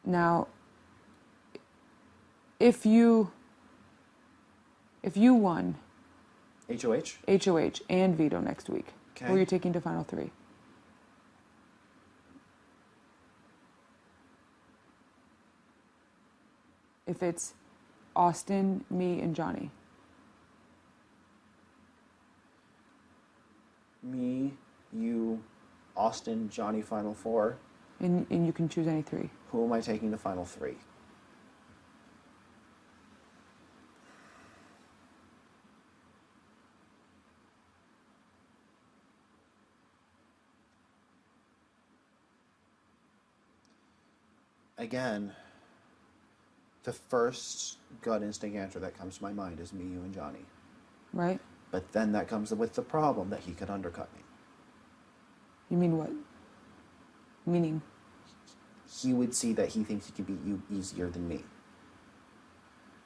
Now, if you won HOH? HOH and veto next week, Okay. who are you taking to final three? If it's Austin, me, and Johnny. Me, you, Austin, Johnny, final four. And you can choose any three. Who am I taking to final three? Again, the first gut instinct answer that comes to my mind is me, you, and Johnny. Right? But then that comes with the problem that he could undercut me. You mean what? Meaning? He would see that he thinks he can beat you easier than me.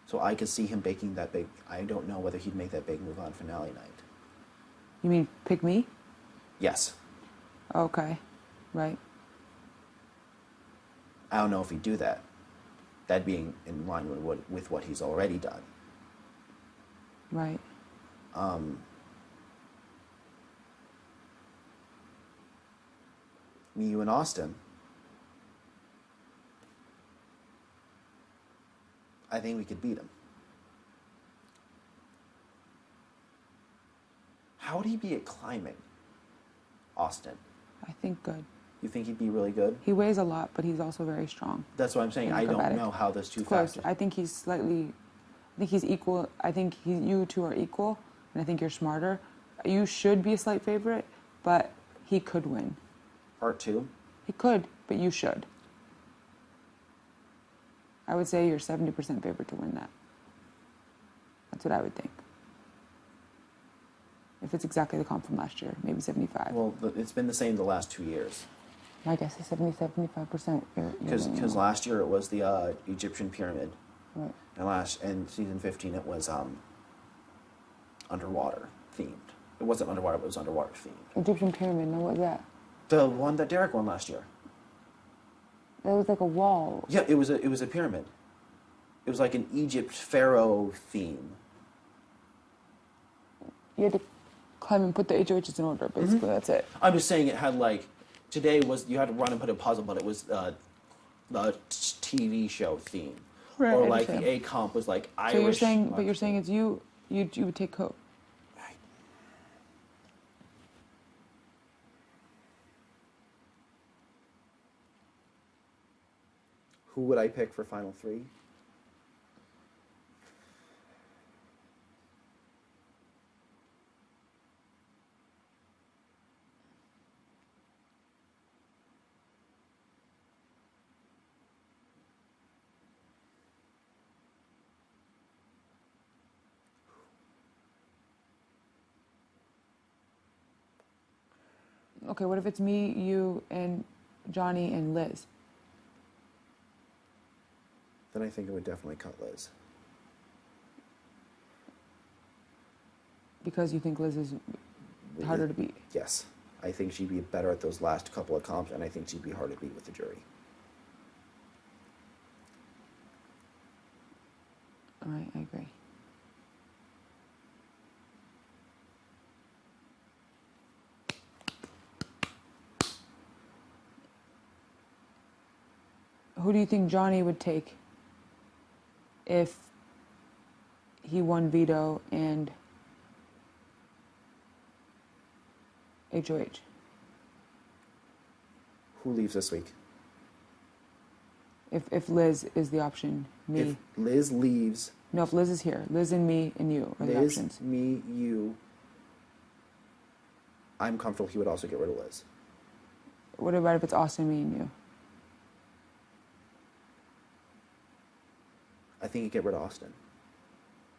So I could see him making that big... I don't know whether he'd make that big move on finale night. You mean pick me? Yes. Okay. Right. I don't know if he'd do that. That being in line with what he's already done. Right. Me, you, and Austin. I think we could beat him. How would he be at climbing, Austin? I think good. You think he'd be really good? He weighs a lot, but he's also very strong. That's what I'm saying. I don't know how those two Close. factors... I think he's equal. I think you two are equal, and I think you're smarter. You should be a slight favorite, but he could win. Part two? He could, but you should. I would say you're 70% favorite to win that. That's what I would think. If it's exactly the comp from last year, maybe 75. Well, it's been the same the last 2 years. My guess is 75%. Because last year it was the Egyptian pyramid. Right. And season 15 it was underwater themed. It wasn't underwater, but it was underwater themed. Egyptian pyramid, no, what was that? The one that Derek won last year. That was like a wall. Yeah, it was a pyramid. It was like an Egypt pharaoh theme. You had to climb and put the HOHs in order, basically. That's it. I'm just saying it had like... Today was... You had to run and put a puzzle, but it was the TV show theme. Right, or I like the understand. A comp was like Irish... So you're saying it's you would take Cope. Right. Who would I pick for final three? Okay, what if it's me, you, and Johnny and Liz? Then I think it would definitely cut Liz. Because you think Liz is harder to beat? Yes. I think she'd be better at those last couple of comps, and I think she'd be hard to beat with the jury. All right, I agree. Who do you think Johnny would take if he won veto and HOH? Who leaves this week? If Liz is the option, me. If Liz leaves... No, if Liz is here. Liz and me and you are the Liz, options. me, you... I'm comfortable he would also get rid of Liz. What about if it's Austin, me, and you? I think he'd get rid of Austin.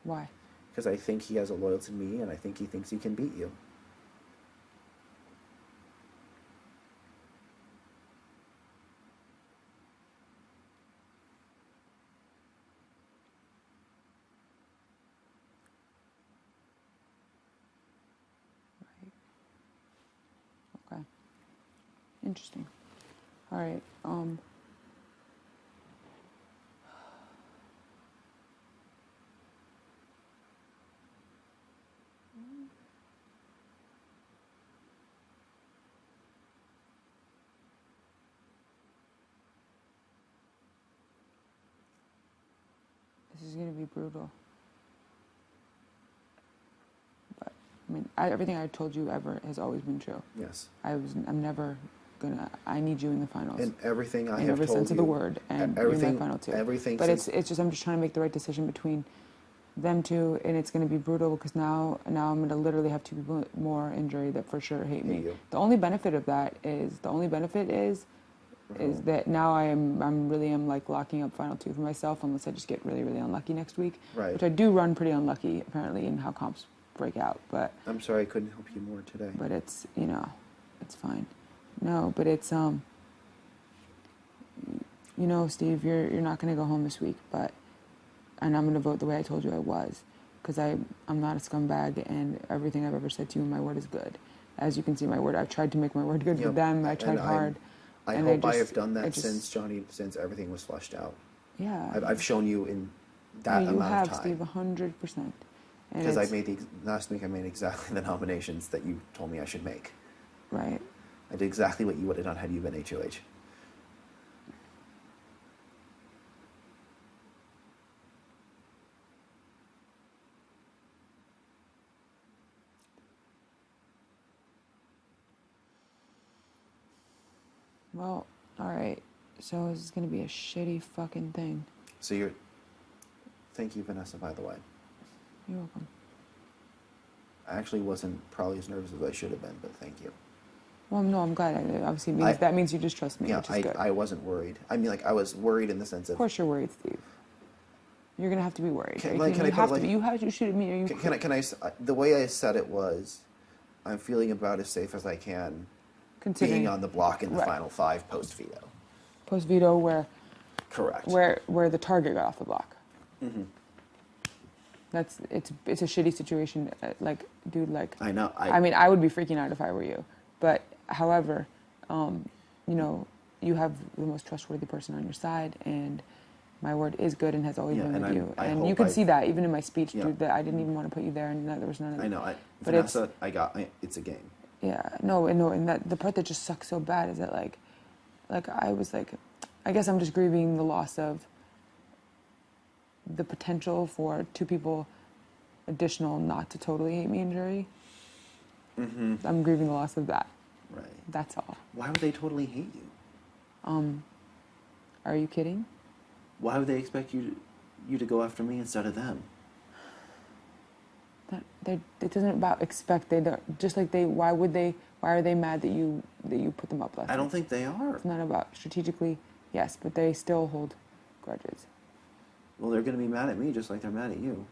Why? Because I think he has a loyalty to me, and I think he thinks he can beat you. Okay. Interesting. All right. going to be brutal. But I mean, everything I told you ever has always been true. Yes. I'm never gonna. I need you in the finals. And everything I in have every told sense you, of the word, and everything, you're my final two. everything. But since, it's just I'm just trying to make the right decision between them two, and it's going to be brutal because now I'm going to literally have two people more in jury that for sure hate me. you. The only benefit of that is that now I'm really like locking up final two for myself unless I just get really really unlucky next week. Right. Which I do run pretty unlucky apparently in how comps break out, but I'm sorry I couldn't help you more today. but it's it's fine. No, but it's Steve, you're not going to go home this week, and I'm going to vote the way I told you I was, because I'm not a scumbag, and everything I've ever said to you, my word is good. As you can see, my word, I've tried to make my word good for them. I tried hard. I hope I have done that since everything was flushed out. Yeah. I've shown you in that amount of time. You have, Steve, 100%. Because last week I made exactly the nominations that you told me I should make. Right. I did exactly what you would have done had you been HOH. Well, all right. So this is going to be a shitty fucking thing. So thank you, Vanessa, by the way. You're welcome. I actually wasn't probably as nervous as I should have been, but thank you. Well, no, I'm glad. Obviously, that means you just trust me, yeah, which is good. I wasn't worried. I mean, like, I was worried in the sense of... Of course you're worried, Steve. You're going to have to be worried. You should admit... The way I said it was, I'm feeling about as safe as I can being on the block in the final five post-veto. Post-veto where... Correct. Where the target got off the block. Mm-hmm. It's a shitty situation. Like, dude, like... I know. I mean, I would be freaking out if I were you. But, however, you have the most trustworthy person on your side, and my word is good and has always been with you. And you can see that even in my speech, dude, that I didn't even want to put you there, and there was none of that. I know. Vanessa, it's a game. Yeah, and that the part that just sucks so bad is that, like I was like, I guess I'm just grieving the loss of the potential for two people additional not to totally hate me in jury. Mm-hmm. I'm grieving the loss of that. Right. That's all. Why would they totally hate you? Are you kidding? Why would they expect you to go after me instead of them? It isn't about expect. They don't, just like they. Why are they mad that you put them up last? I don't think they are. It's not about strategically. Yes, but they still hold grudges. Well, they're going to be mad at me just like they're mad at you.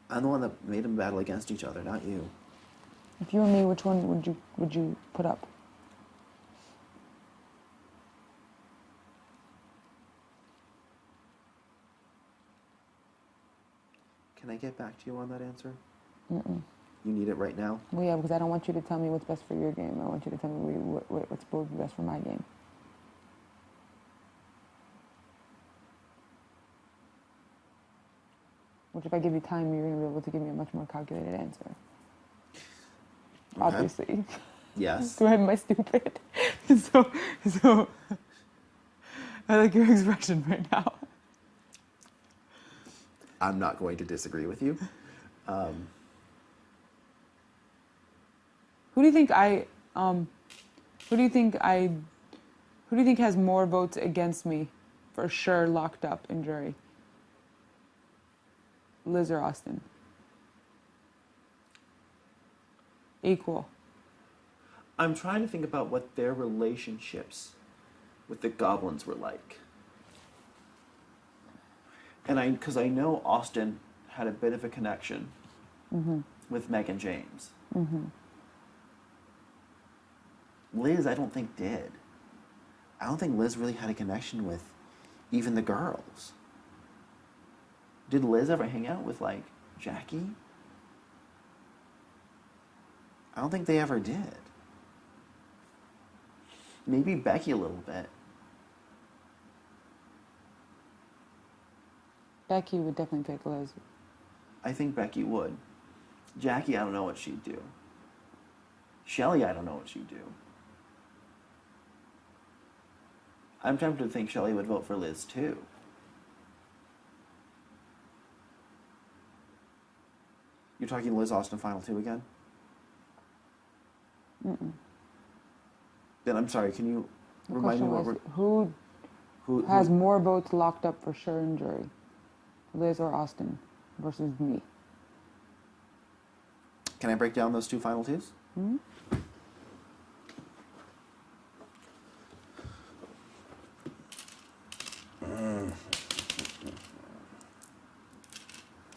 I'm the one that made them battle against each other, not you. If you were me, which one would you put up? Can I get back to you on that answer? Mm-mm. You need it right now? Well, yeah, because I don't want you to tell me what's best for your game. I want you to tell me what's supposed to be best for my game. Which, if I give you time, you're going to be able to give me a much more calculated answer. Okay. Obviously. Yes. So am I stupid? so I like your expression right now. I'm not going to disagree with you. Who do you think has more votes against me for sure locked up in jury? Liz or Austin? Equal. I'm trying to think about what their relationships with the goblins were like. And because I know Austin had a bit of a connection with Meg and James. Mm-hmm. Liz, I don't think did. I don't think Liz really had a connection with even the girls. Did Liz ever hang out with, like, Jackie? I don't think they ever did. Maybe Becky a little bit. Becky would definitely pick Liz. I think Becky would. Jackie, I don't know what she'd do. Shelly, I don't know what she'd do. I'm tempted to think Shelly would vote for Liz, too. You're talking Liz Austin final two again? Mm-mm. Then I'm sorry, can you The remind me question what was, we're... who has more votes locked up for sure and jury? Liz or Austin versus me? Can I break down those two final twos? Hmm?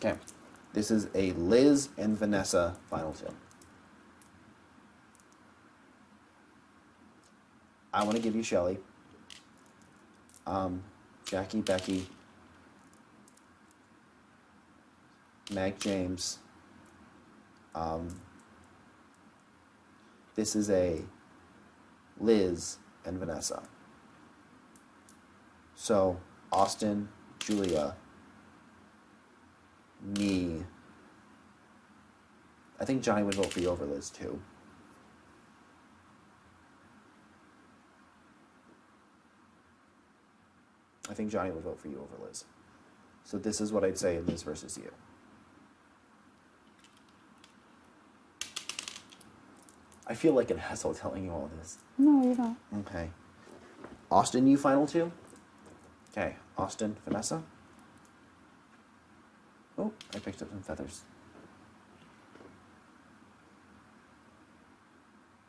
Okay. This is a Liz and Vanessa final two. I want to give you Shelly, Jackie, Becky, Meg, James. This is a Liz and Vanessa. So Austin, Julia, me. I think Johnny would vote for you over Liz too. I think Johnny would vote for you over Liz. So this is what I'd say, Liz versus you. I feel like an asshole telling you all this. No, you're not. Okay. Austin, you final two? Okay. Austin, Vanessa? Oh, I picked up some feathers.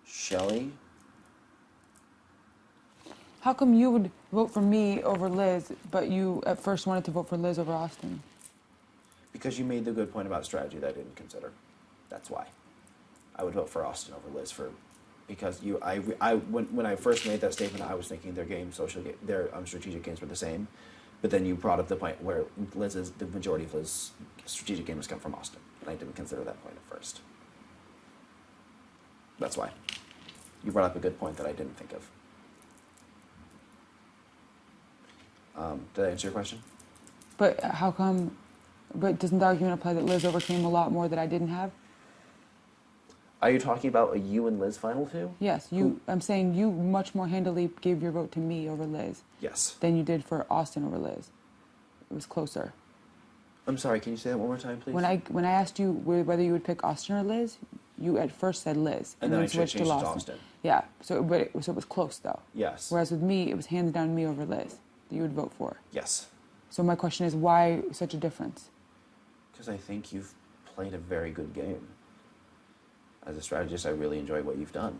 Shelly? How come you would vote for me over Liz, but you at first wanted to vote for Liz over Austin? Because you made the good point about strategy that I didn't consider. That's why. I would vote for Austin over Liz because when I first made that statement, I was thinking their strategic games were the same, but then you brought up the point where the majority of Liz's strategic games come from Austin, and I didn't consider that point at first. That's why. You brought up a good point that I didn't think of. Did I answer your question? But how come? But doesn't the argument apply that Liz overcame a lot more that I didn't have? Are you talking about a you and Liz final two? Yes, I'm saying you much more handily gave your vote to me over Liz. Yes. Than you did for Austin over Liz. It was closer. I'm sorry. Can you say that one more time, please? When I asked you whether you would pick Austin or Liz, you at first said Liz, and then I switched changed to it to Austin. Austin. Yeah. So it was close though. Yes. Whereas with me, it was hands down me over Liz that you would vote for. Yes. So my question is, why such a difference? Because I think you've played a very good game. As a strategist, I really enjoy what you've done.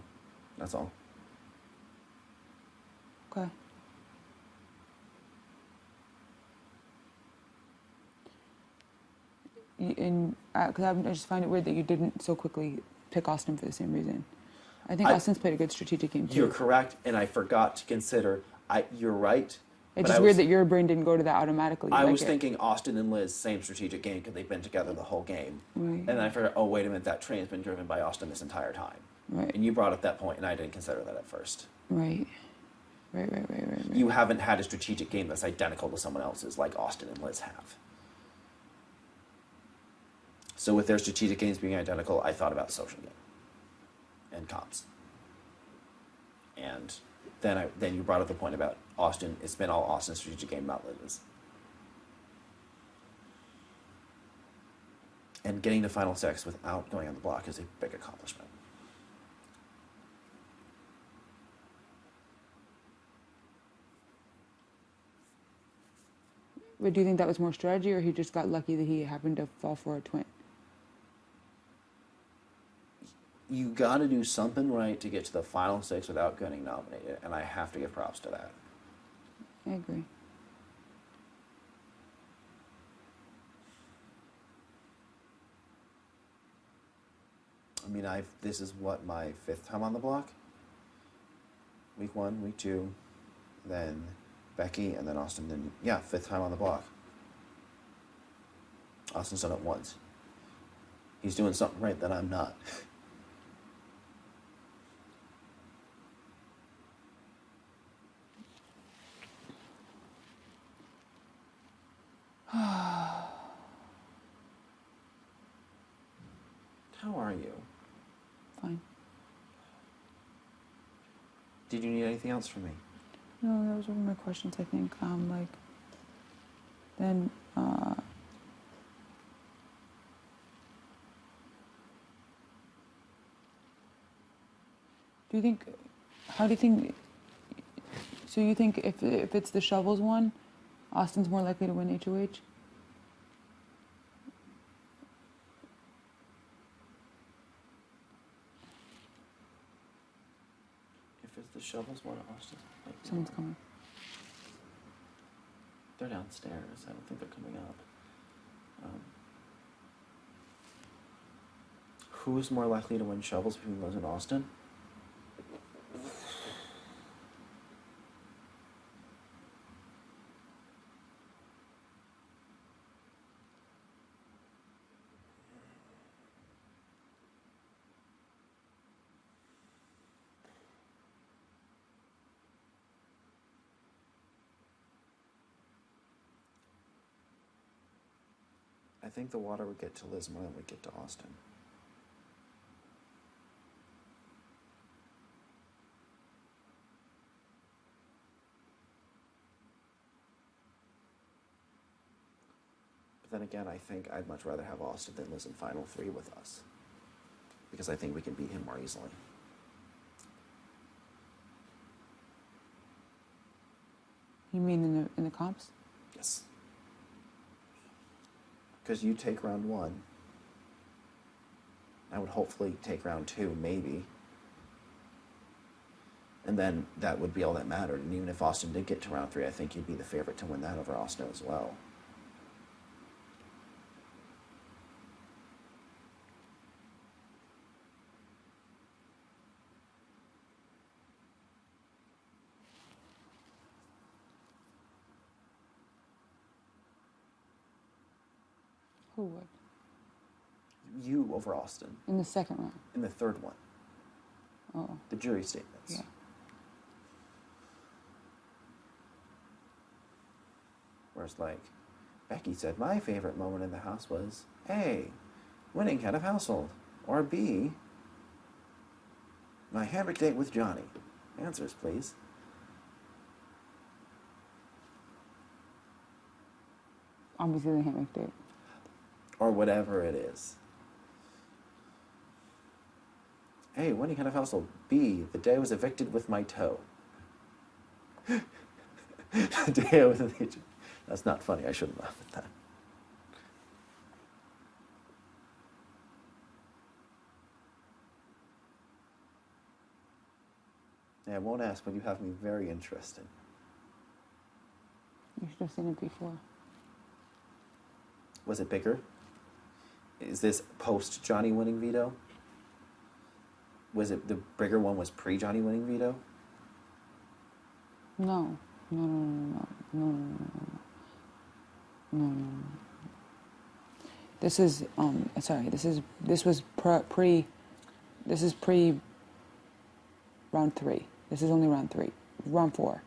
That's all. Okay. Because I just find it weird that you didn't so quickly pick Austin for the same reason. I think Austin's played a good strategic game too. You're correct, and I forgot to consider. You're right. It's just weird that your brain didn't go to that automatically. I was thinking Austin and Liz, same strategic game, because they've been together the whole game. Right. And I figured, oh, wait a minute, that train's been driven by Austin this entire time. Right. And you brought up that point, and I didn't consider that at first. Right. Right. You haven't had a strategic game that's identical to someone else's like Austin and Liz have. So with their strategic games being identical, I thought about social game and comps. And then you brought up the point about Austin. It's been all Austin's strategic game, not Liz's. And getting to final six without going on the block is a big accomplishment. But do you think that was more strategy, or he just got lucky that he happened to fall for a twin? You got to do something right to get to the final six without getting nominated, and I have to give props to that. I agree. I mean, this is what, my 5th time on the block? Week 1, week 2, then Becky, and then Austin. Then 5th time on the block. Austin's done it once. He's doing something right that I'm not. How are you? Fine. Did you need anything else from me? No, those were my questions, I think. Do you think? How do you think? So you think if it's the shovels one, Austin's more likely to win HOH? If it's the shovels one, Austin. Someone's coming. They're downstairs. I don't think they're coming up. Who's more likely to win shovels between Liz and Austin? I think the water would get to Liz more than it would get to Austin. But then again, I think I'd much rather have Austin than Liz in Final 3 with us. Because I think we can beat him more easily. You mean in the comps? Yes. Because you take round 1. I would hopefully take round 2, maybe. And then that would be all that mattered. And even if Austin did get to round 3, I think you'd be the favorite to win that over Austin as well. Who would? You over Austin. In the second round? In the third one. Oh. The jury statements. Yeah. Whereas, like, Becky said, my favorite moment in the house was A, winning head of household. Or B, my hammock date with Johnny. Answers, please. Obviously the hammock date. Or whatever it is. A, winning head of household. B, the day I was evicted with my toe. The day I was evicted. That's not funny. I shouldn't laugh at that. Yeah, I won't ask, but you have me very interested. You should have seen it before. Was it bigger? Is this post Johnny winning veto? Was it the bigger one was pre Johnny winning veto? No. No. This is sorry. This was pre round 3. This is only round 3. Round 4.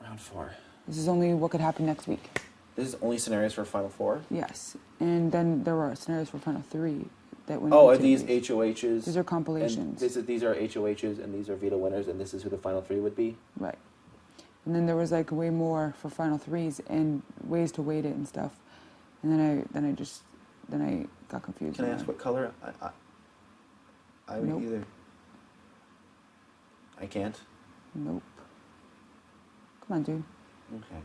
Round 4. This is only what could happen next week. This is only scenarios for Final 4? Yes, and then there were scenarios for Final 3 that went. Oh, are these HOHs? These are compilations. These are HOHs, and these are veto winners, and this is who the Final 3 would be? Right. And then there was like way more for Final 3s and ways to weight it and stuff. And then I got confused. Can I ask what color? I would Nope. either. I can't? Nope. Come on, dude. Okay.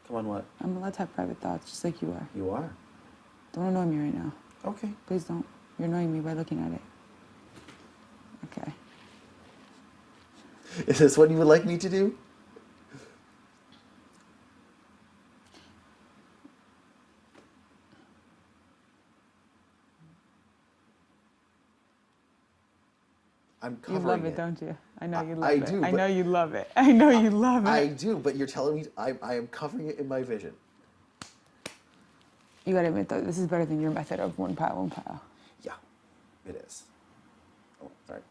Come on, what? I'm allowed to have private thoughts, just like you are. You are? Don't annoy me right now. Okay. Please don't. You're annoying me by looking at it. Okay. Is this what you would like me to do? I'm covering You love it, don't you? I know you love I it. do, I but- know you love it. I know you love it. I do, but you're telling me I am covering it in my vision. You gotta admit, though, this is better than your method of one pile. Yeah, it is. Oh, sorry.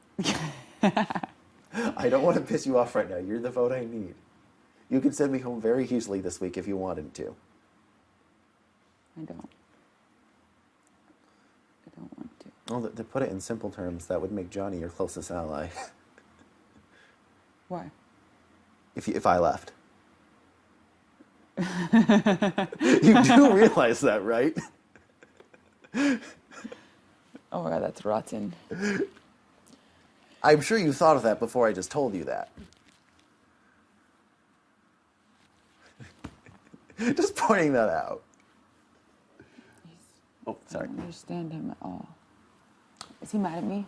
I don't want to piss you off right now. You're the vote I need. You can send me home very easily this week if you wanted to. I don't want to. Well, to put it in simple terms, that would make Johnny your closest ally. Why? If I left. You do realize that, right? Oh my god, that's rotten. I'm sure you thought of that before I just told you that. Just pointing that out. Oh, sorry. I don't understand him at all. Is he mad at me?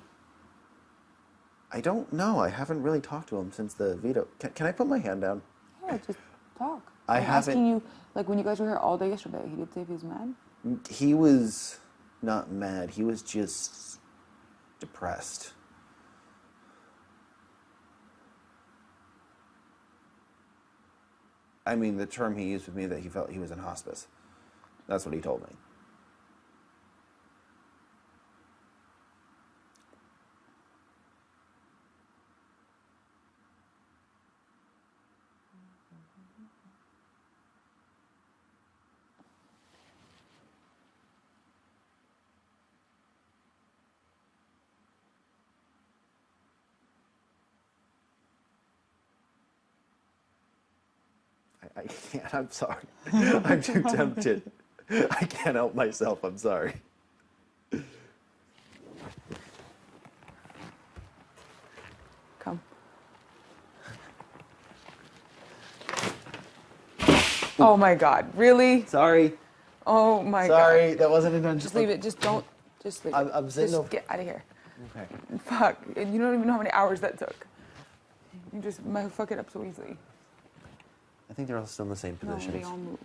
I don't know. I haven't really talked to him since the veto. Can I put my hand down? Yeah, just talk. I I'm haven't. asking you, like when you guys were here all day yesterday, he did say if he was mad? He was not mad. He was just depressed. I mean, the term he used with me that he felt he was in hospice. That's what he told me. I can't. I'm sorry. I'm too tempted. I can't help myself. I'm sorry. Come. Oh my God, really? Sorry. Oh my God. Sorry. That wasn't intentional. Just leave it, just don't, just leave it. I'm sitting Just over. get out of here. Okay. Fuck, and you don't even know how many hours that took. You just fuck it up so easily. I think they're all still in the same No, position. they all moved.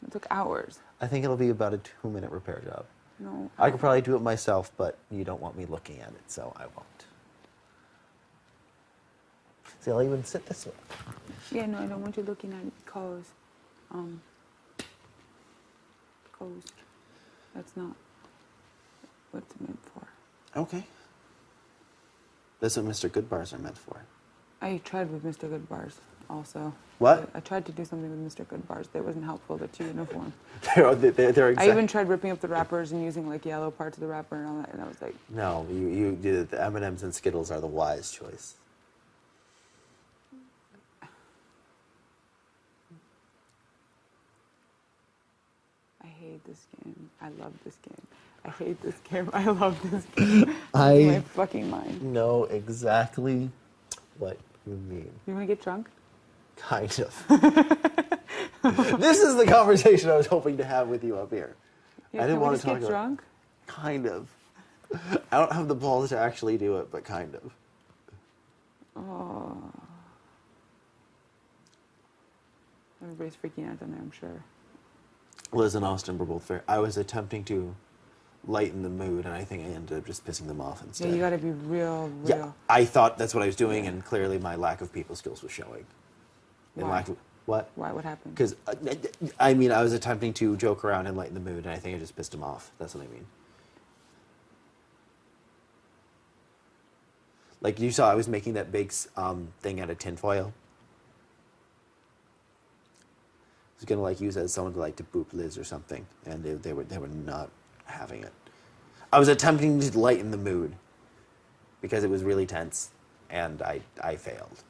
It took hours. I think it'll be about a 2-minute repair job. No. I could probably do it myself, but you don't want me looking at it, so I won't. See, I'll even sit this way. Yeah, no, I don't want you looking at it because that's not what it's meant for. Okay. That's what Mr. Goodbars are meant for. I tried with Mr. Goodbars also. What? I tried to do something with Mr. Goodbars that wasn't helpful. They're too uniform. they're I even tried ripping up the wrappers and using like yellow parts of the wrapper and all that, and I was like, No, you did. The M&Ms and Skittles are the wise choice. I hate this game. I love this game. I hate this game. I love this game. In my fucking mind. know exactly what you mean. You want to get drunk? Kind of. This is the conversation I was hoping to have with you up here. Yeah, I didn't want to talk get about. drunk? Kind of. I don't have the balls to actually do it, but kind of. Oh. Everybody's freaking out down there, I'm sure. Liz and Austin were both fair. I was attempting to lighten the mood, and I think I ended up just pissing them off instead. Yeah, you gotta be real. Yeah, I thought that's what I was doing, and clearly my lack of people skills was showing. And Why? lack of, what? Why? What happened? Because, I mean, I was attempting to joke around and lighten the mood, and I think I just pissed him off. That's what I mean. Like you saw, I was making that big thing out of tinfoil. I was gonna like use it as someone to like to boop Liz or something, and they were not having it. I was attempting to lighten the mood because it was really tense, and I failed.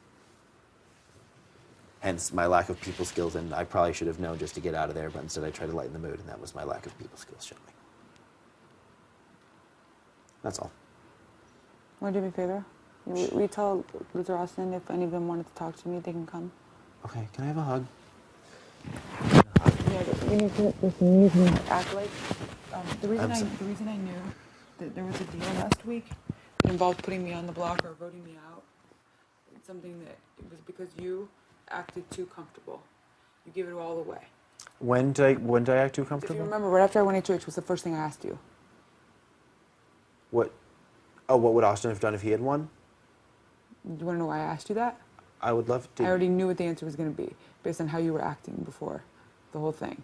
Hence my lack of people skills, and I probably should have known just to get out of there, but instead I tried to lighten the mood, and that was my lack of people skills showing. That's all. Want to do me a favor? We tell Liz or Austin if any of them wanted to talk to me, they can come. Okay, can I have a hug? Yeah, we need to act like. The reason I knew that there was a deal last week that involved putting me on the block or voting me out, it's something that it was because you acted too comfortable. You gave it all away. When did I act too If comfortable? you remember, right after I went HOH was the first thing I asked you. What? Oh, what would Austin have done if he had won? Do you want to know why I asked you that? I would love to. I already knew what the answer was going to be based on how you were acting before the whole thing.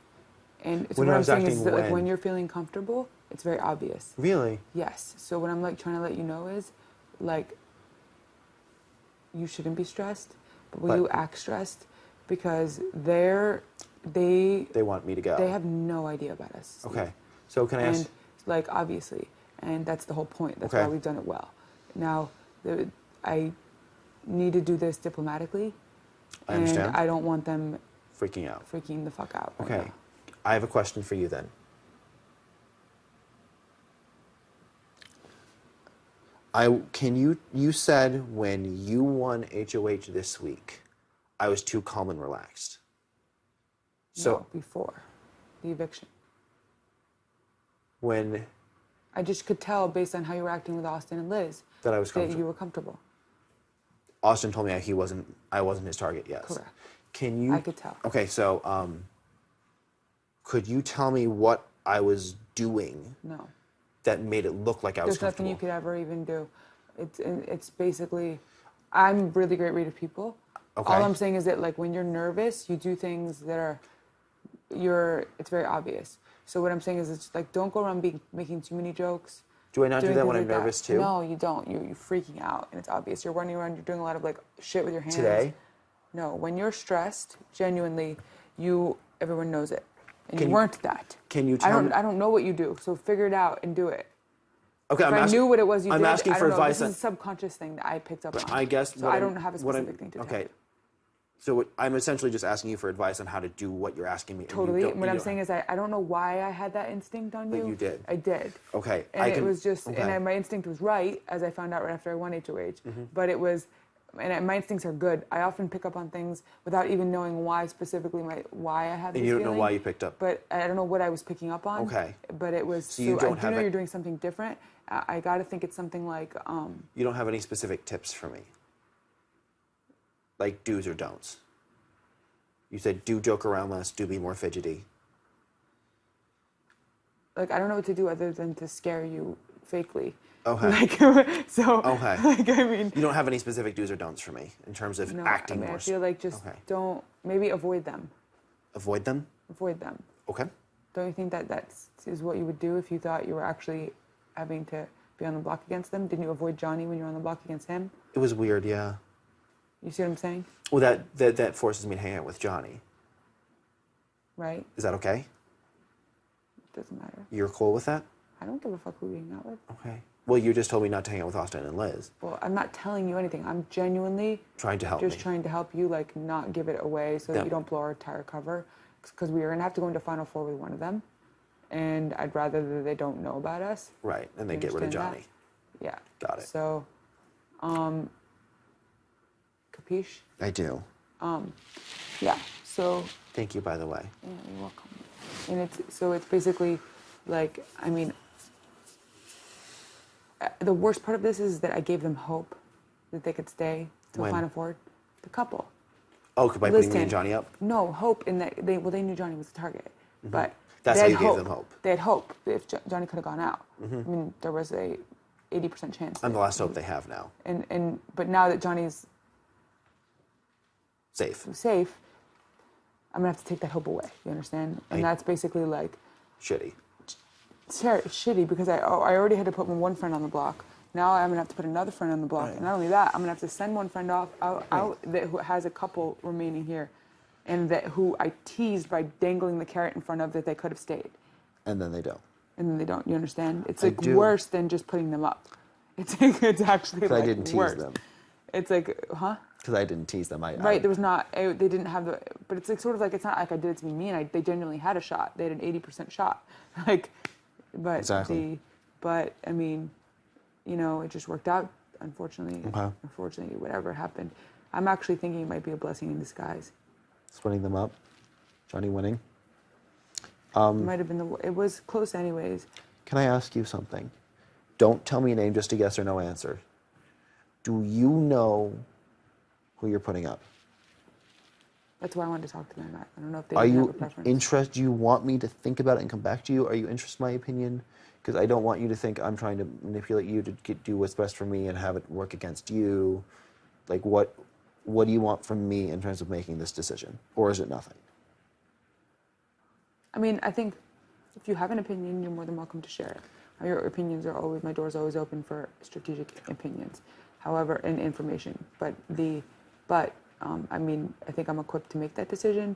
And so When what I I'm was saying is acting that like when? when you're feeling comfortable, it's very obvious. Really? Yes. So what I'm like trying to let you know is like you shouldn't be stressed, but when you act stressed because they want me to go. They have no idea about us. Steve. Okay. So can I ask? And like obviously, and that's the whole point. That's Okay. why we've done it well. Now, I need to do this diplomatically. I understand. And I don't want them Freaking out. freaking the fuck out. Right Okay. now. I have a question for you then. You said when you won HOH this week, I was too calm and relaxed. So No, before the eviction. when I just could tell based on how you were acting with Austin and Liz that I was that comfortable. you were comfortable. Austin told me I wasn't his target, yes. Correct. Can you I could tell. Okay, so could you tell me what I was doing No. that made it look like I was There's nothing comfortable? you could ever even do. It's basically, I'm a really great read of people. Okay. All I'm saying is that like when you're nervous, you do things that are, it's very obvious. So what I'm saying is it's like don't go around making too many jokes. Do I not do doing that things when I'm like nervous too? No, you don't. You're freaking out and it's obvious. You're running around, you're doing a lot of like shit with your hands. Today? No, when you're stressed, genuinely, everyone knows it. And Can you you- weren't that. can you tell me- I don't know what you do, so figure it out and do it. Okay, If I knew what it was you I'm did, asking I for don't know. advice This on- is a subconscious thing that I picked up on. I guess So what I I'm- don't have a what specific I'm- thing to tell okay. you. So I'm essentially just asking you for advice on how to do what you're asking me. Totally. And what I'm saying is I don't know why I had that instinct on you. But you did. I did. Okay, And it was just, okay. Mm-hmm. my instinct was right, as I found out right after I won HOH. But it was, my instincts are good. I often pick up on things without even knowing why specifically, why I had this And you don't know feeling. why you picked up. But I don't know what I was picking up on. Okay. But it was, So you I don't do have know it- you're doing something different. I got to think it's something like, You don't have any specific tips for me? Like do's or don'ts? You said do joke around less, do be more fidgety. I don't know what to do other than to scare you fakely. Okay. So, Okay. I mean, You don't have any specific do's or don'ts for me in terms of no, acting I mean, more. I feel like just Okay. maybe avoid them. Avoid them? Avoid them. Okay. Don't you think that is what you would do if you thought you were actually having to be on the block against them? Didn't you avoid Johnny when you were on the block against him? It was weird, yeah. You see what I'm saying? Well, that forces me to hang out with Johnny. Right? Is that okay? Doesn't matter. You're cool with that? I don't give a fuck who you hang out with. Okay. Well, you just told me not to hang out with Austin and Liz. Well, I'm not telling you anything. I'm genuinely Trying to help just me. trying to help you, like, not give it away so that Yeah. you don't blow our entire cover. Because we are going to have to go into Final Four with one of them. And I'd rather that they don't know about us. Right, and then You get rid of understand Johnny. that? Yeah. Got it. So, capiche? I do. Yeah. So, Thank you, by the way. yeah, you're welcome. And it's basically like, I mean, the worst part of this is that I gave them hope that they could stay till When? Final Four. The couple. Oh, by putting me and Johnny up? No, hope in that they knew Johnny was the target, but That's they how had you gave them hope. They had hope if Johnny could have gone out. I mean, there was a 80% chance. I'm that- the last hope they have now. But now that Johnny's Safe. safe, I'm gonna have to take that hope away. You understand? And that's basically like Shitty. shitty because I already had to put my one friend on the block. Now I'm gonna have to put another friend on the block, Right. and not only that, I'm gonna have to send one friend out that who has a couple remaining here, and who I teased by dangling the carrot in front of that they could have stayed, And then they don't. and then they don't. You understand? It's I like do. worse than just putting them up. It's actually Because like I didn't tease worse. them. It's like, huh? Because I didn't tease them. Right, there was not. They didn't have the. But it's like sort of like it's not like I did it to be mean. They genuinely had a shot. They had an 80% shot. Like, but Exactly. but I mean, you know, it just worked out. Unfortunately, Okay. unfortunately, whatever happened, I'm actually thinking it might be a blessing in disguise. Splitting them up. Johnny winning. It might have been it was close anyways. Can I ask you something? Don't tell me a name, just a yes or no answer. Do you know who you're putting up? That's why I wanted to talk to them. I don't know if they Are have a you preference. interested? Do you want me to think about it and come back to you? Are you interested in my opinion? Because I don't want you to think I'm trying to manipulate you to do what's best for me and have it work against you. Like, what do you want from me in terms of making this decision? Or is it nothing? I mean, I think if you have an opinion, you're more than welcome to share it. Your opinions are always, my door's always open for strategic opinions, however, and information. But I mean, I think I'm equipped to make that decision,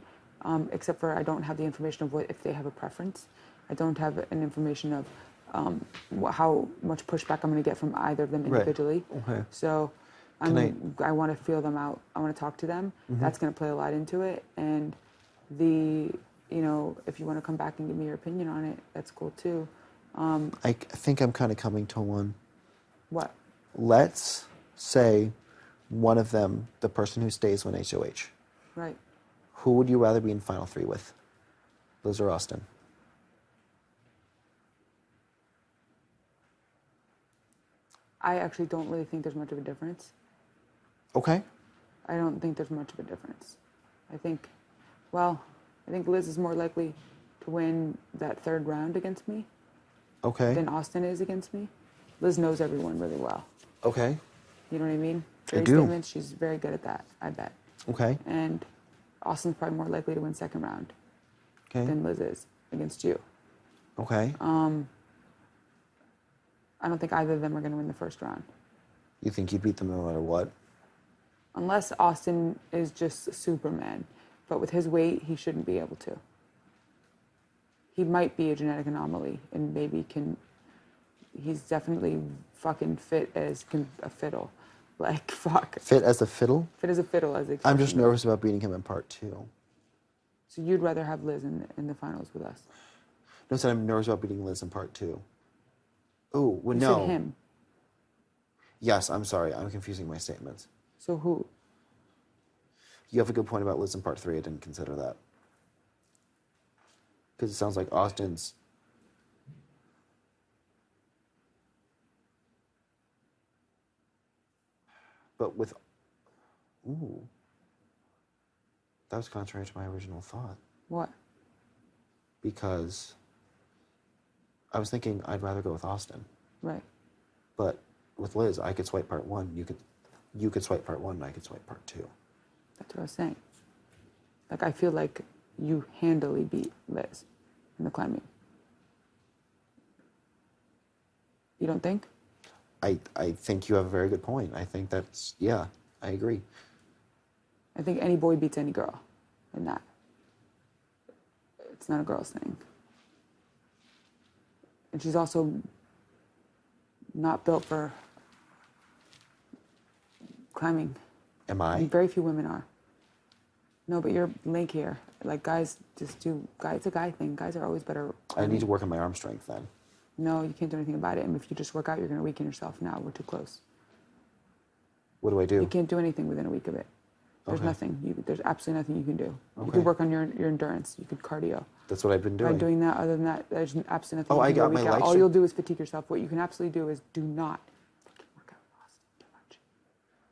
except for I don't have the information of if they have a preference. I don't have an information of how much pushback I'm going to get from either of them individually. Right. Okay. So I want to feel them out. I want to talk to them. Mm-hmm. That's going to play a lot into it. And if you want to come back and give me your opinion on it, that's cool too. I think I'm kind of coming to one. What? let's say one of them, the person who stays, win HOH. Right. Who would you rather be in Final Three with? Liz or Austin? I actually don't really think there's much of a difference. Okay. I don't think there's much of a difference. I think Liz is more likely to win that third round against me Okay. than Austin is against me. Liz knows everyone really well. Okay. You know what I mean? I do. Statements, she's very good at that, I bet. Okay. And Austin's probably more likely to win second round Okay. than Liz is against you. Okay. I don't think either of them are going to win the first round. You think you beat them no matter what? Unless Austin is just Superman. But with his weight, he shouldn't be able to. He might be a genetic anomaly and maybe he's definitely fucking fit as a fiddle. Like, fuck. Fit as a fiddle? Fit as a fiddle, as the I'm just expression nervous about beating him in part 2. So you'd rather have Liz in the finals with us? No, said I'm nervous about beating Liz in part 2. Oh, well, You no. said him. Yes, I'm sorry. I'm confusing my statements. So who? You have a good point about Liz in part 3. I didn't consider that. Because it sounds like Austin's... But with... Ooh. That was contrary to my original thought. What? Because I was thinking I'd rather go with Austin. Right. But with Liz, I could swipe part 1. You could swipe part 1, and I could swipe part 2. That's what I was saying. Like, I feel like you handily beat Liz in the climbing. You don't think? I think you have a very good point. I think that's, yeah, I agree. I think any boy beats any girl in that. It's not a girl's thing. And she's also not built for climbing. Am I? And very few women are. No, but you're lankier. Like, guys just do... It's a guy thing. Guys are always better climbing. I need to work on my arm strength then. No, you can't do anything about it. And if you just work out, you're going to weaken yourself. Now we're too close. What do I do? You can't do anything within a week of it. There's Okay. nothing. There's absolutely nothing you can do. You Okay. could work on your endurance. You could cardio. That's what I've been doing. By doing that, other than that, there's absolutely nothing Oh, you I can do got a week my out. legs All straight. you'll do is fatigue yourself. What you can absolutely do is do not fucking work out, Austin, too much.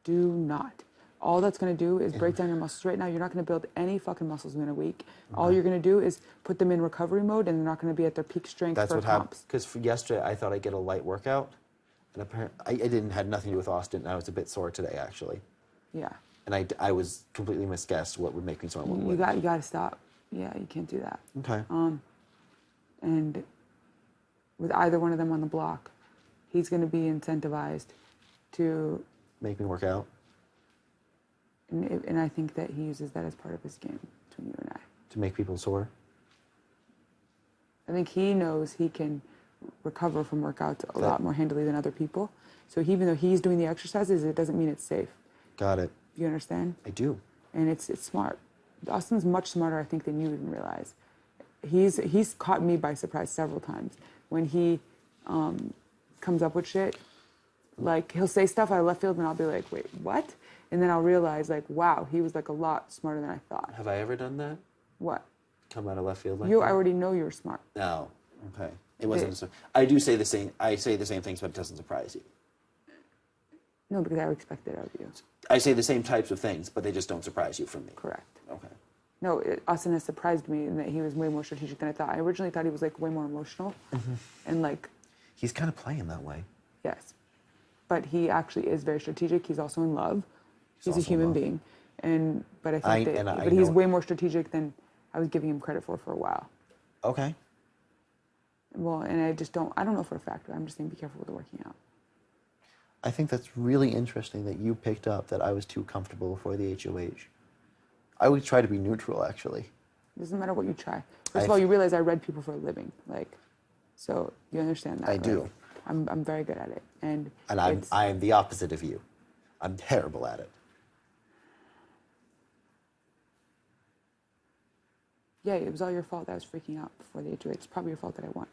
Do not. All that's going to do is break down your muscles. Right now, you're not going to build any fucking muscles within a week. All you're going to do is put them in recovery mode, and they're not going to be at their peak strength That's for what happened. comps. Because for yesterday, I thought I'd get a light workout. And apparently, I didn't had nothing to do with Austin. And I was a bit sore today, actually. Yeah. And I was completely misguessed what would make me sore. And what You wouldn't. got to stop. Yeah, you can't do that. Okay. And with either one of them on the block, he's going to be incentivized to, Make me work out. and I think that he uses that as part of his game between you and I. To make people sore. I think he knows he can recover from workouts a lot more handily than other people. So even though he's doing the exercises, it doesn't mean it's safe. Got it. You understand? I do. And it's smart. Austin's much smarter, I think, than you even realize. He's caught me by surprise several times when he comes up with shit. Like, he'll say stuff out of left field, and I'll be like, wait, what? And then I'll realize, like, wow, he was, like, a lot smarter than I thought. Have I ever done that? What? Come out of left field like You that? already know you're smart. No. Okay. It wasn't. I do say the same. I say the same things, but it doesn't surprise you. No, because I would expect it of you. I say the same types of things, but they just don't surprise you from me. Correct. Okay. No, Austin has surprised me in that he was way more strategic than I thought. I originally thought he was, like, way more emotional. And, like... He's kind of playing that way. Yes. But he actually is very strategic. He's also in love. He's a also in human love. being. But I think but he's way more strategic than I was giving him credit for a while. Okay. Well, and I don't know for a fact, but I'm just saying be careful with the working out. I think that's really interesting that you picked up that I was too comfortable for the HOH. I would try to be neutral, actually. It doesn't matter what you try. First of all, you realize I read people for a living. Like, so you understand that, I right? do. I'm very good at it. And I am the opposite of you. I'm terrible at it. Yeah, it was all your fault that I was freaking out before the HOH. It's probably your fault that I won.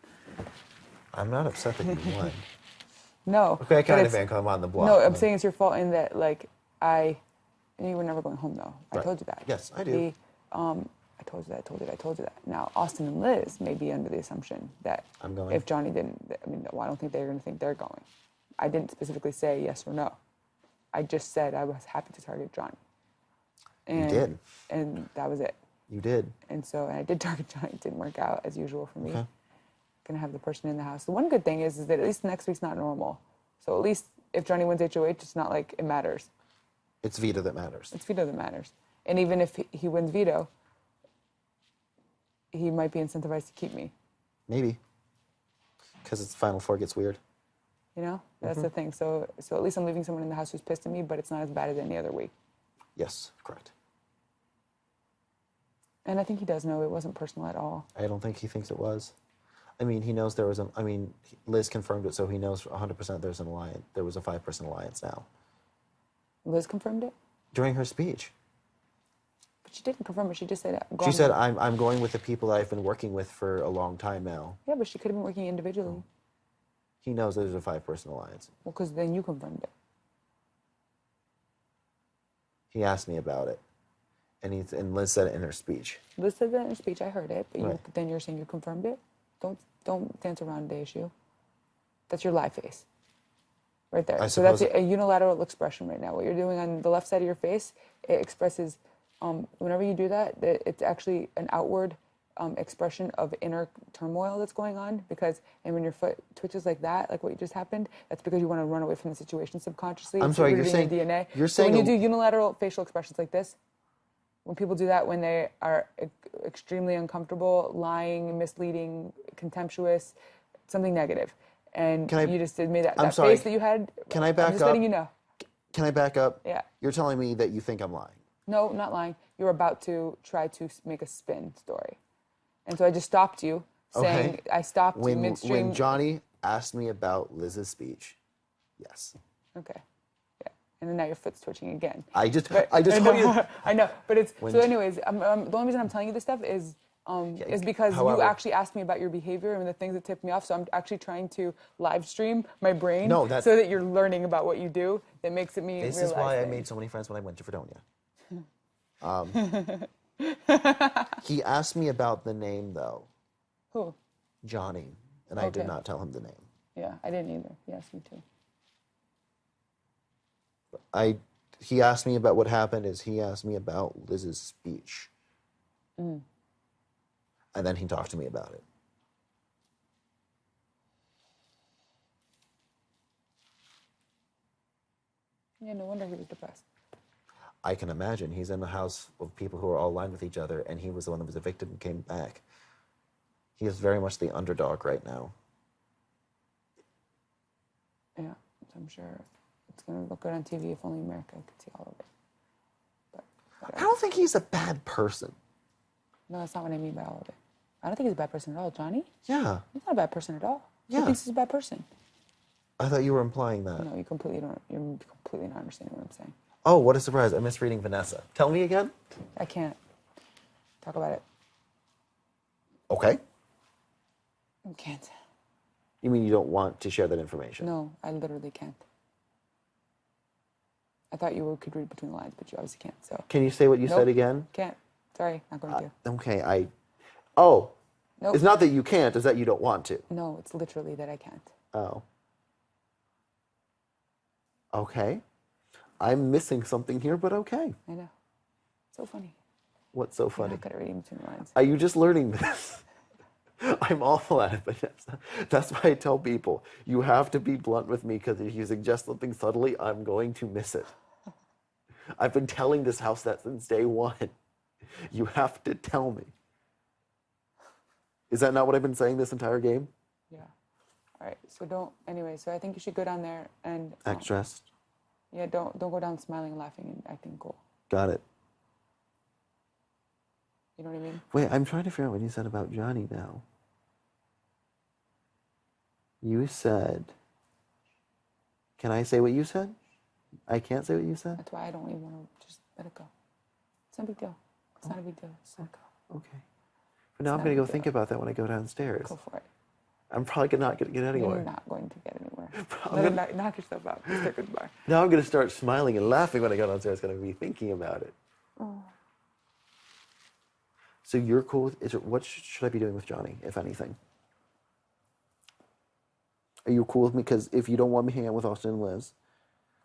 I'm not upset that you won. No. Okay, I but kind of it's- am. I'm on the block. No, I'm saying it's your fault in that, like, and you were never going home, though. I Right. told you that. Yes, I do. I told you that. Now, Austin and Liz may be under the assumption that I'm going. if Johnny didn't, I mean, well, I don't think they're going to think they're going. I didn't specifically say yes or no. I just said I was happy to target Johnny. And, You did. And that was it. You did. And so I did target Johnny. It didn't work out as usual for me. Okay. Gonna have the person in the house. The one good thing is that at least next week's not normal. So at least if Johnny wins HOH, it's not like it matters. It's veto that matters. It's veto that matters. And even if he wins veto, he might be incentivized to keep me. Maybe. Because it's Final Four gets weird. You know, that's the thing. So at least I'm leaving someone in the house who's pissed at me, but it's not as bad as any other week. Yes, correct. And I think he does know it wasn't personal at all. I don't think he thinks it was. I mean, he knows there was Liz confirmed it, so he knows 100% there's an alliance. There was a 5-person alliance now. Liz confirmed it? During her speech. But she didn't confirm it. She just said... She said, I'm going with the people that I've been working with for a long time now. Yeah, but she could have been working individually. He knows there's a 5-person alliance. Well, because then you confirmed it. He asked me about it. And Liz said it in her speech. Liz said that in her speech. I heard it. But Right. then you're saying you confirmed it? Don't dance around the issue. That's your lie face. Right there. So that's a unilateral expression right now. What you're doing on the left side of your face, it expresses, whenever you do that, it's actually an outward expression of inner turmoil that's going on. And when your foot twitches like that, like what just happened, that's because you want to run away from the situation subconsciously. I'm sorry, you're saying... DNA. You're so saying... when you do unilateral facial expressions like this, when people do that when they are extremely uncomfortable, lying, misleading, contemptuous, something negative, and you just made that face that you had. Can I back up? I'm just letting you know. Can I back up? Yeah. You're telling me that you think I'm lying. No, not lying. You're about to try to make a spin story. And so I just stopped you, saying, I stopped you midstream. When Johnny asked me about Liz's speech, yes. Okay. And then now your foot's twitching again. I just told you. I know, but it's so. Anyways, the only reason I'm telling you this stuff is because you actually asked me about your behavior and the things that tipped me off. So I'm actually trying to live stream my brain so that you're learning about what you do. That makes it me. This is why I made so many friends when I went to Fredonia. He asked me about the name though. Who? Johnny, and I did not tell him the name. Yeah, I didn't either. He asked me too. He asked me about what happened. He asked me about Liz's speech, and then he talked to me about it. Yeah, no wonder he was depressed. I can imagine. He's in the house of people who are all aligned with each other, and he was the one that was evicted and came back. He is very much the underdog right now. Yeah, I'm sure it's going to look good on TV if only America could see all of it. But I don't think he's a bad person. No, that's not what I mean by all of it. I don't think he's a bad person at all. Johnny? Yeah. He's not a bad person at all. Yeah. Who thinks he's a bad person? I thought you were implying that. No, you're completely not understanding what I'm saying. Oh, what a surprise. I'm misreading Vanessa. Tell me again. I can't talk about it. Okay. I can't. You mean you don't want to share that information? No, I literally can't. I thought you could read between the lines, but you obviously can't. So. Can you say what you said again? Can't. Sorry, not going to. Okay, Oh. Nope. It's not that you can't, it's that you don't want to. No, it's literally that I can't. Oh. Okay. I'm missing something here, but okay. I know. So funny. What's so funny? You're not good at reading between the lines. Are you just learning this? I'm awful at it, but that's why I tell people, you have to be blunt with me, because if you suggest something subtly, I'm going to miss it. I've been telling this house that since day one. You have to tell me. Is that not what I've been saying this entire game? Yeah. All right. So so I think you should go down there and... Act stressed. Yeah, don't go down smiling, laughing, and acting cool. Got it. You know what I mean? Wait, I'm trying to figure out what you said about Johnny now. You said... Can I say what you said? I can't say what you said? That's why I don't even want to just let it go. It's no big deal. It's not a big deal. Just let it go. Okay. But now I'm going to go think about that when I go downstairs. Go for it. I'm probably not going to get anywhere. You're not going to get anywhere. Knock yourself out. Just say goodbye. Now I'm going to start smiling and laughing when I go downstairs. I'm going to be thinking about it. Oh. So you're cool with, what should I be doing with Johnny, if anything? Are you cool with me? Because if you don't want me hanging out with Austin and Liz,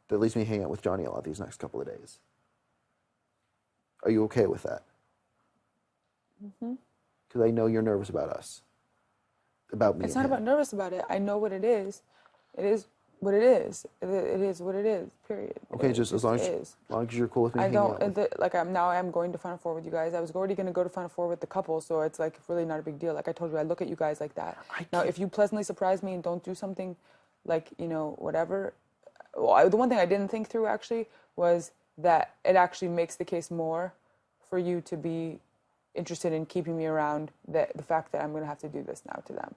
that leaves me hanging out with Johnny a lot these next couple of days. Are you okay with that? Mm-hmm. Because I know you're nervous about us. About me. It's not about nervous about it. I know what it is. It is what it is. It is what it is. Period. Okay, just as long as you're cool with me hanging out with. I'm going to Final Four with you guys. I was already going to go to Final Four with the couple, so it's like really not a big deal. Like I told you, I look at you guys like that. Now, if you pleasantly surprise me and don't do something like, whatever. Well, the one thing I didn't think through actually was that it actually makes the case more for you to be interested in keeping me around, the fact that I'm going to have to do this now to them.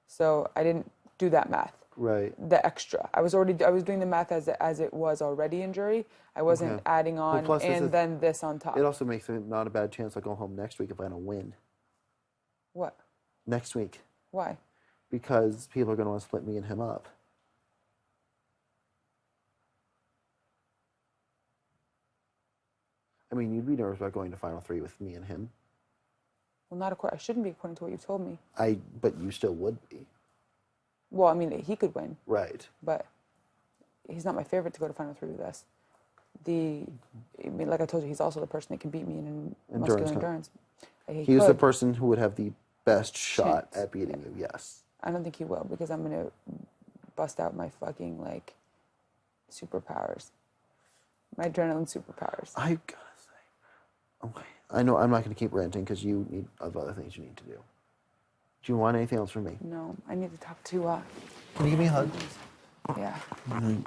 So I didn't do that math. Right. The extra. I was doing the math as it was already in jury. I wasn't adding on then this on top. It also makes it not a bad chance I'll go home next week if I don't win. What? Next week. Why? Because people are going to want to split me and him up. I mean, you'd be nervous about going to Final Three with me and him. Well, I shouldn't be according to what you told me. But you still would be. Well, I mean, he could win. Right. But he's not my favorite to go to Final Three with us. Like I told you, he's also the person that can beat me in muscular endurance. He is the person who would have the best shot at beating you, yes. I don't think he will, because I'm going to bust out my fucking, superpowers. My adrenaline superpowers. I gotta say. Okay. I know I'm not going to keep ranting because you need other things you need to do. Do you want anything else from me? No, I need to talk to, Can you give me a hug? Yeah. I'm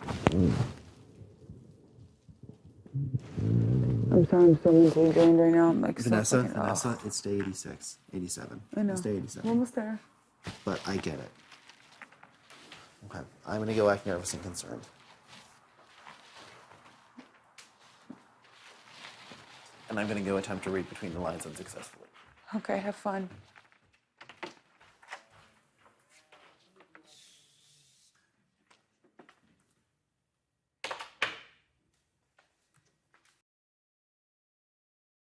sorry, I'm so mentally drained right now. I'm Vanessa, it's day 86, 87. I know. It's day 87. We're almost there. But I get it. Okay. I'm going to go act nervous and concerned. And I'm going to go attempt to read between the lines unsuccessfully. Okay, have fun.